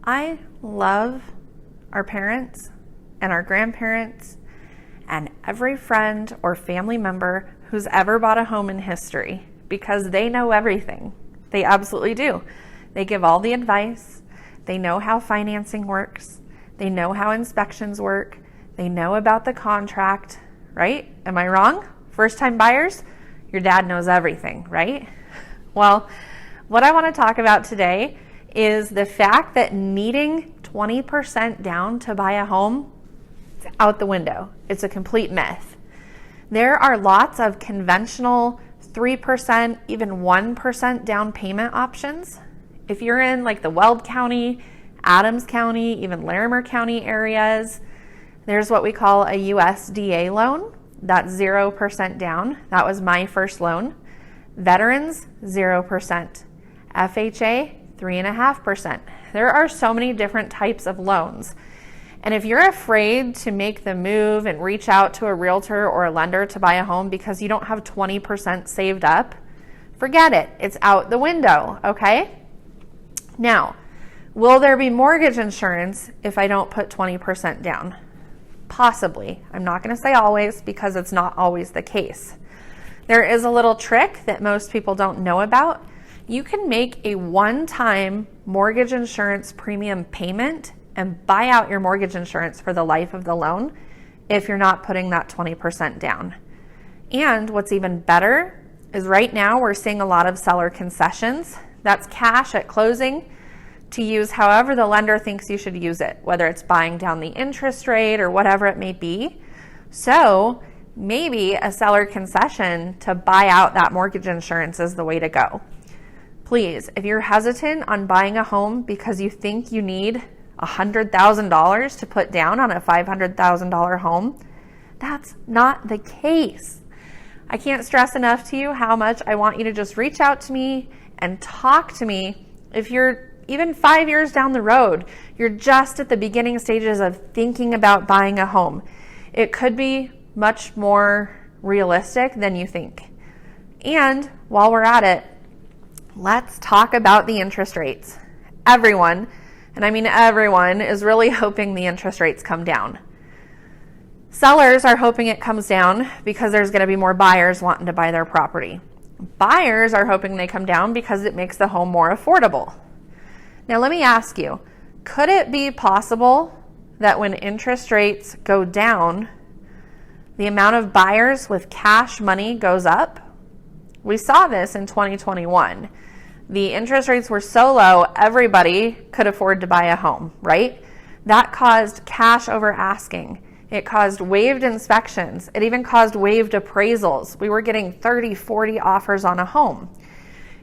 I love our parents and our grandparents and every friend or family member who's ever bought a home in history because they know everything. They absolutely do. They give all the advice. They know how financing works. They know how inspections work. They know about the contract, right? Am I wrong? First-time buyers, your dad knows everything, right? Well, what I want to talk about today is the fact that needing 20% down to buy a home is out the window. It's a complete myth. There are lots of conventional 3%, even 1% down payment options. If you're in like the Weld County, Adams County, even Larimer County areas, there's what we call a USDA loan. That's 0% down. That was my first loan. Veterans, 0%. FHA, 3.5%. There are so many different types of loans. And if you're afraid to make the move and reach out to a realtor or a lender to buy a home because you don't have 20% saved up, forget it. It's out the window, okay? Now, will there be mortgage insurance if I don't put 20% down? Possibly. I'm not going to say always because it's not always the case. There is a little trick that most people don't know about. You can make a one-time mortgage insurance premium payment and buy out your mortgage insurance for the life of the loan if you're not putting that 20% down. And what's even better is right now we're seeing a lot of seller concessions. That's cash at closing to use however the lender thinks you should use it, whether it's buying down the interest rate or whatever it may be. So maybe a seller concession to buy out that mortgage insurance is the way to go. Please, if you're hesitant on buying a home because you think you need $100,000 to put down on a $500,000 home, that's not the case. I can't stress enough to you how much I want you to just reach out to me and talk to me. If you're even 5 years down the road, you're just at the beginning stages of thinking about buying a home, it could be much more realistic than you think. And while we're at it, let's talk about the interest rates. Everyone, and I mean everyone, is really hoping the interest rates come down. Sellers are hoping it comes down because there's going to be more buyers wanting to buy their property. Buyers are hoping they come down because it makes the home more affordable. Now let me ask you, could it be possible that when interest rates go down, the amount of buyers with cash money goes up? We saw this in 2021. The interest rates were so low, everybody could afford to buy a home, right? That caused cash over asking. It caused waived inspections. It even caused waived appraisals. We were getting 30, 40 offers on a home.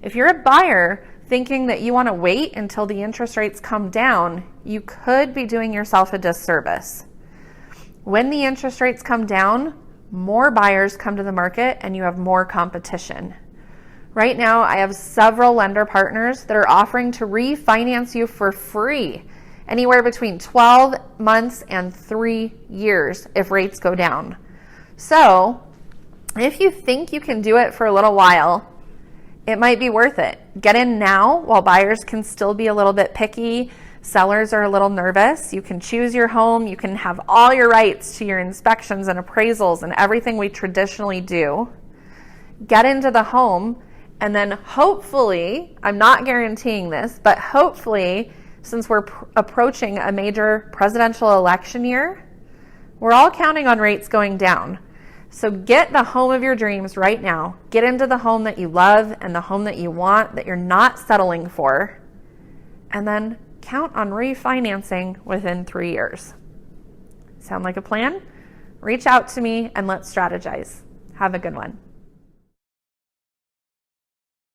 If you're a buyer thinking that you want to wait until the interest rates come down, you could be doing yourself a disservice. When the interest rates come down, more buyers come to the market and you have more competition. Right now, I have several lender partners that are offering to refinance you for free, anywhere between 12 months and 3 years if rates go down. So if you think you can do it for a little while, it might be worth it. Get in now while buyers can still be a little bit picky. Sellers are a little nervous. You can choose your home. You can have all your rights to your inspections and appraisals and everything we traditionally do. Get into the home, and then hopefully, I'm not guaranteeing this, but hopefully, since we're approaching a major presidential election year, we're all counting on rates going down. So get the home of your dreams right now. Get into the home that you love and the home that you want, that you're not settling for, and then count on refinancing within 3 years. Sound like a plan? Reach out to me and let's strategize. Have a good one.